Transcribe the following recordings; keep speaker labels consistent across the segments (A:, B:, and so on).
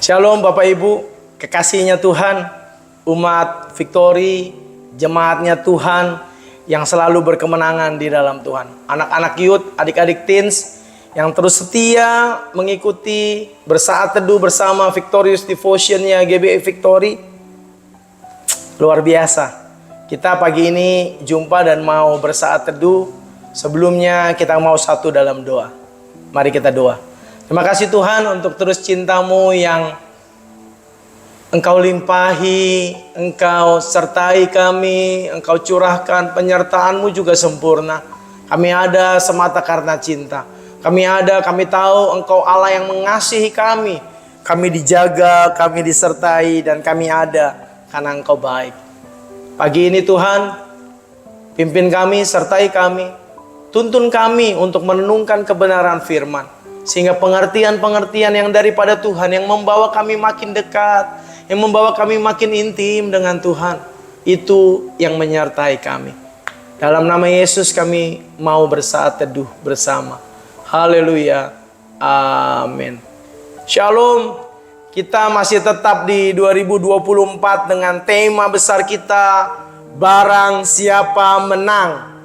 A: Shalom Bapak Ibu, kekasihnya Tuhan, umat Victory, jemaatnya Tuhan yang selalu berkemenangan di dalam Tuhan. Anak-anak youth, adik-adik teens yang terus setia mengikuti bersaat teduh bersama Victorious Devotion-nya GBI Victory. Luar biasa. Kita pagi ini jumpa dan mau bersaat teduh. Sebelumnya kita mau satu dalam doa. Mari kita doa. Terima kasih Tuhan untuk terus cinta-Mu yang Engkau limpahi, Engkau sertai kami, Engkau curahkan, penyertaan-Mu juga sempurna. Kami ada semata karena cinta. Kami ada, kami tahu Engkau Allah yang mengasihi kami. Kami dijaga, kami disertai, dan kami ada karena Engkau baik. Pagi ini Tuhan, pimpin kami, sertai kami, tuntun kami untuk merenungkan kebenaran firman. Sehingga pengertian-pengertian yang daripada Tuhan, yang membawa kami makin dekat, yang membawa kami makin intim dengan Tuhan, itu yang menyertai kami. Dalam nama Yesus kami mau bersaat teduh bersama. Haleluya. Amin. Shalom. Kita masih tetap di 2024 dengan tema besar kita, Barang Siapa Menang.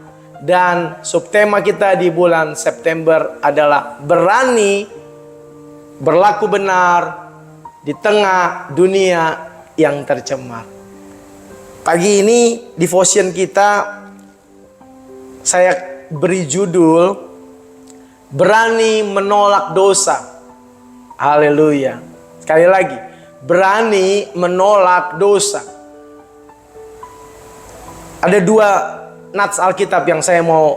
A: Dan subtema kita di bulan September adalah berani berlaku benar di tengah dunia yang tercemar. Pagi ini devotion kita saya beri judul Berani Menolak Dosa. Haleluya. Sekali lagi, berani menolak dosa. Ada dua nats Alkitab yang saya mau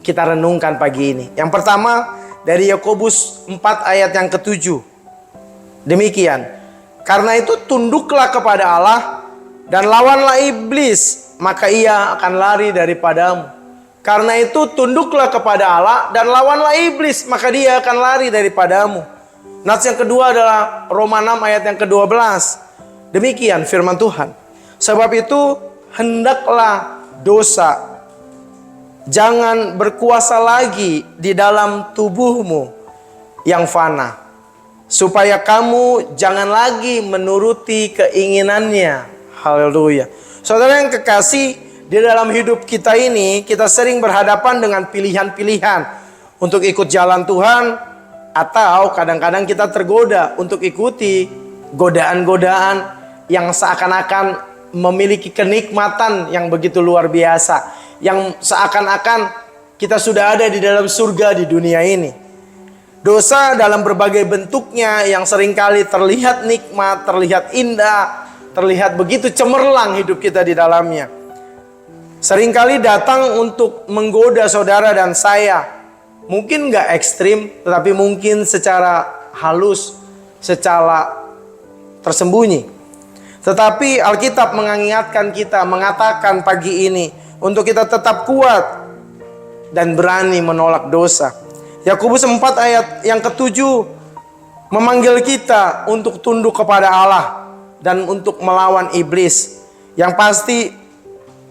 A: kita renungkan pagi ini. Yang pertama dari Yakobus 4 ayat yang ke-7. Demikian. Karena itu tunduklah kepada Allah dan lawanlah iblis, maka ia akan lari daripadamu. Karena itu tunduklah kepada Allah dan lawanlah iblis, maka dia akan lari daripadamu. Nats yang kedua adalah Roma 6 ayat yang ke-12. Demikian firman Tuhan. Sebab itu hendaklah dosa jangan berkuasa lagi di dalam tubuhmu yang fana, supaya kamu jangan lagi menuruti keinginannya. Haleluya. Saudara yang kekasih, di dalam hidup kita ini kita sering berhadapan dengan pilihan-pilihan untuk ikut jalan Tuhan, atau kadang-kadang kita tergoda untuk ikuti godaan-godaan yang seakan-akan memiliki kenikmatan yang begitu luar biasa, yang seakan-akan kita sudah ada di dalam surga di dunia ini. Dosa dalam berbagai bentuknya yang seringkali terlihat nikmat, terlihat indah, terlihat begitu cemerlang hidup kita di dalamnya, seringkali datang untuk menggoda saudara dan saya. Mungkin gak ekstrim, tetapi mungkin secara halus, secara tersembunyi. Tetapi Alkitab mengingatkan kita, mengatakan pagi ini untuk kita tetap kuat dan berani menolak dosa. Yakobus 4 ayat yang ke-7 memanggil kita untuk tunduk kepada Allah dan untuk melawan iblis. Yang pasti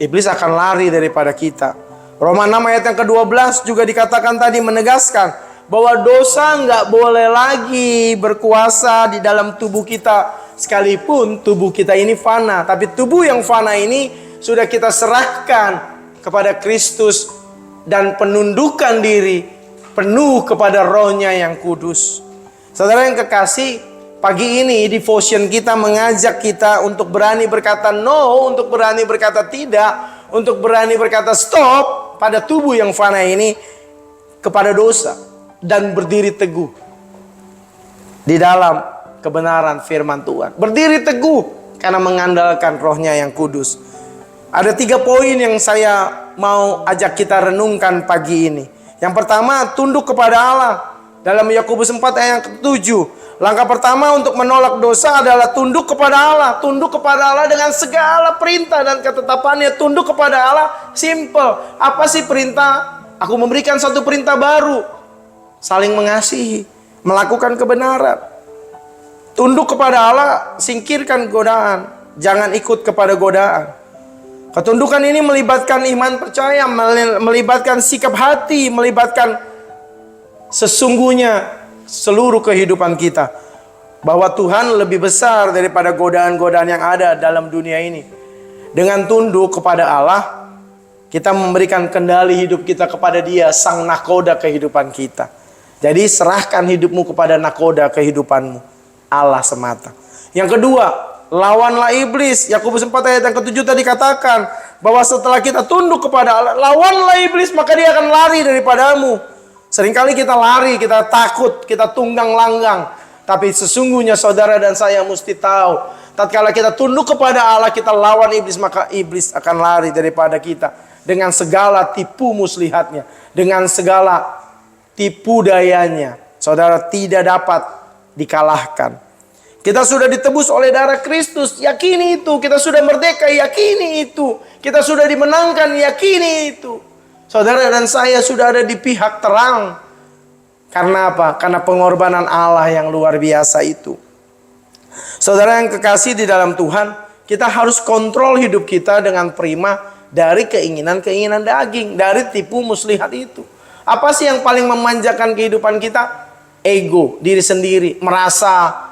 A: iblis akan lari daripada kita. Roma 6 ayat yang ke-12 juga dikatakan tadi, menegaskan bahwa dosa nggak boleh lagi berkuasa di dalam tubuh kita, sekalipun tubuh kita ini fana. Tapi tubuh yang fana ini sudah kita serahkan kepada Kristus dan penundukan diri penuh kepada Roh-Nya yang kudus. Saudara yang kekasih, pagi ini devotion kita mengajak kita untuk berani berkata no, untuk berani berkata tidak, untuk berani berkata stop pada tubuh yang fana ini, kepada dosa, dan berdiri teguh di dalam kebenaran firman Tuhan. Berdiri teguh karena mengandalkan Roh-Nya yang kudus. Ada 3 poin yang saya mau ajak kita renungkan pagi ini. Yang pertama, tunduk kepada Allah. Dalam Yakobus 4 ayat yang ke-7, langkah pertama untuk menolak dosa adalah tunduk kepada Allah. Tunduk kepada Allah dengan segala perintah dan ketetapannya. Tunduk kepada Allah simple. Apa sih perintah? Aku memberikan satu perintah baru. Saling mengasihi, melakukan kebenaran. Tunduk kepada Allah, singkirkan godaan. Jangan ikut kepada godaan. Ketundukan ini melibatkan iman percaya, melibatkan sikap hati, melibatkan sesungguhnya seluruh kehidupan kita. bahwa Tuhan lebih besar daripada godaan-godaan yang ada dalam dunia ini. Dengan tunduk kepada Allah, kita memberikan kendali hidup kita kepada Dia, sang nakoda kehidupan kita. Jadi serahkan hidupmu kepada nakoda kehidupanmu, Allah semata. Yang kedua, lawanlah iblis. Yakobus 4 ayat yang ke-7 tadi katakan bahwa setelah kita tunduk kepada Allah, lawanlah iblis, maka dia akan lari daripadamu. Seringkali kita lari, kita takut, kita tunggang langgang. Tapi sesungguhnya saudara dan saya mesti tahu, tatkala kita tunduk kepada Allah, kita lawan iblis, maka iblis akan lari daripada kita. Dengan segala tipu muslihatnya, dengan segala tipu dayanya, saudara, tidak dapat dikalahkan. Kita sudah ditebus oleh darah Kristus, yakini itu. Kita sudah merdeka, yakini itu. Kita sudah dimenangkan, yakini itu. Saudara dan saya sudah ada di pihak terang. Karena apa? Karena pengorbanan Allah yang luar biasa itu. Saudara yang kekasih di dalam Tuhan, kita harus kontrol hidup kita dengan prima dari keinginan-keinginan daging, dari tipu muslihat itu. Apa sih yang paling memanjakan kehidupan kita? Ego, diri sendiri, merasa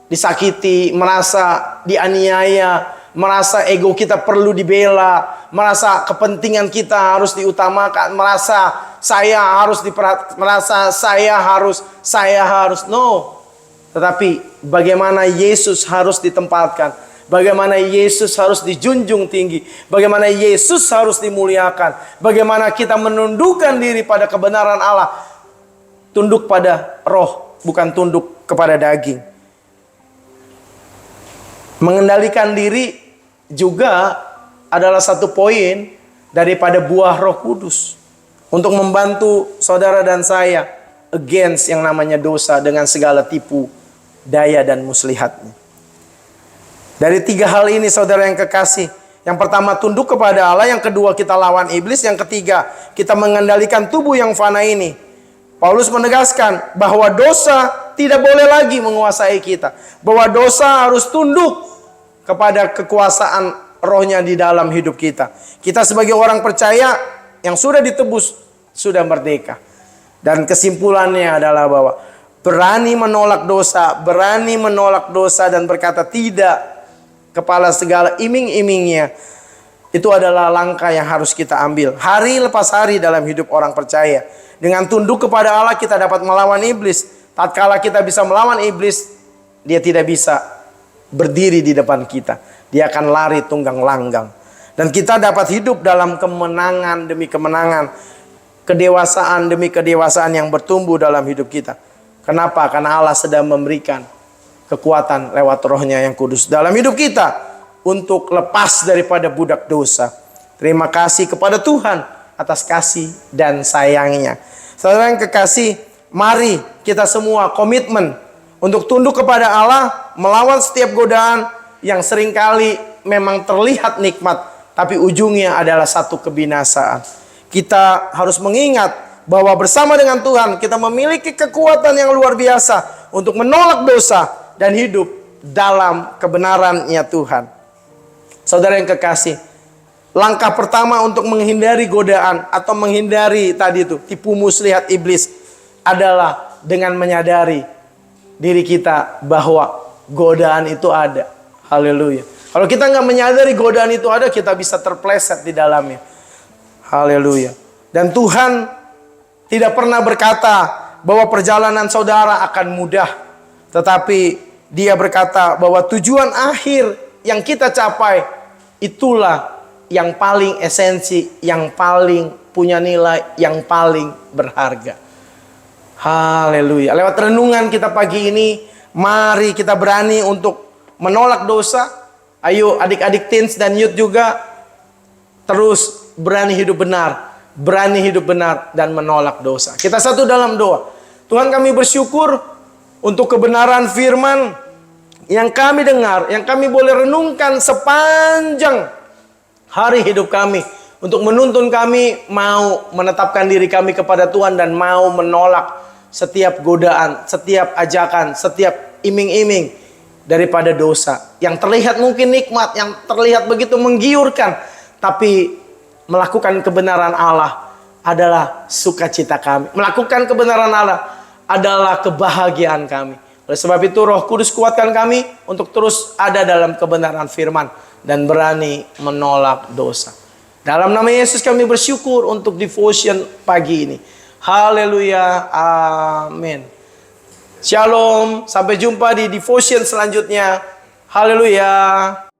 A: disakiti, merasa dianiaya, merasa ego kita perlu dibela, merasa kepentingan kita harus diutamakan, merasa saya harus no. Tetapi bagaimana Yesus harus ditempatkan? Bagaimana Yesus harus dijunjung tinggi, bagaimana Yesus harus dimuliakan, bagaimana kita menundukkan diri pada kebenaran Allah. Tunduk pada roh, bukan tunduk kepada daging. Mengendalikan diri juga adalah satu poin daripada buah Roh Kudus untuk membantu saudara dan saya against yang namanya dosa dengan segala tipu daya dan muslihatnya. Dari 3 hal ini saudara yang kekasih. Yang pertama tunduk kepada Allah. Yang kedua kita lawan iblis. Yang ketiga kita mengendalikan tubuh yang fana ini. Paulus menegaskan bahwa dosa tidak boleh lagi menguasai kita. Bahwa dosa harus tunduk kepada kekuasaan rohnya di dalam hidup kita. Kita sebagai orang percaya yang sudah ditebus, sudah merdeka. Dan kesimpulannya adalah bahwa berani menolak dosa dan berkata tidak kepala segala iming-imingnya. Itu adalah langkah yang harus kita ambil hari lepas hari dalam hidup orang percaya. Dengan tunduk kepada Allah kita dapat melawan iblis. Tatkala kita bisa melawan iblis, dia tidak bisa berdiri di depan kita. Dia akan lari tunggang langgang. Dan kita dapat hidup dalam kemenangan demi kemenangan, kedewasaan demi kedewasaan yang bertumbuh dalam hidup kita. Kenapa? Karena Allah sedang memberikan kekuatan lewat rohnya yang kudus dalam hidup kita untuk lepas daripada budak dosa. Terima kasih kepada Tuhan atas kasih dan sayangnya. Saudara yang kekasih, mari kita semua komitmen untuk tunduk kepada Allah, melawan setiap godaan yang seringkali memang terlihat nikmat, tapi ujungnya adalah satu kebinasaan. Kita harus mengingat bahwa bersama dengan Tuhan kita memiliki kekuatan yang luar biasa untuk menolak dosa dan hidup dalam kebenarannya Tuhan. Saudara yang kekasih, langkah pertama untuk menghindari godaan atau menghindari tadi itu tipu muslihat iblis adalah dengan menyadari diri kita bahwa godaan itu ada. Haleluya. Kalau kita nggak menyadari godaan itu ada, kita bisa terpleset di dalamnya. Haleluya. Dan Tuhan tidak pernah berkata bahwa perjalanan saudara akan mudah, tetapi Dia berkata bahwa tujuan akhir yang kita capai itulah yang paling esensi, yang paling punya nilai, yang paling berharga. Haleluya. Lewat renungan kita pagi ini, mari kita berani untuk menolak dosa. Ayo adik-adik teens dan youth juga terus berani hidup benar dan menolak dosa. Kita satu dalam doa. Tuhan, kami bersyukur untuk kebenaran firman yang kami dengar, yang kami boleh renungkan sepanjang hari hidup kami, untuk menuntun kami mau menetapkan diri kami kepada Tuhan dan mau menolak setiap godaan, setiap ajakan, setiap iming-iming daripada dosa yang terlihat mungkin nikmat, yang terlihat begitu menggiurkan, tapi melakukan kebenaran Allah adalah sukacita kami. Melakukan kebenaran Allah adalah kebahagiaan kami. Oleh sebab itu Roh Kudus kuatkan kami untuk terus ada dalam kebenaran firman dan berani menolak dosa. Dalam nama Yesus kami bersyukur untuk devotion pagi ini. Haleluya. Amin. Shalom. Sampai jumpa di devotion selanjutnya. Haleluya.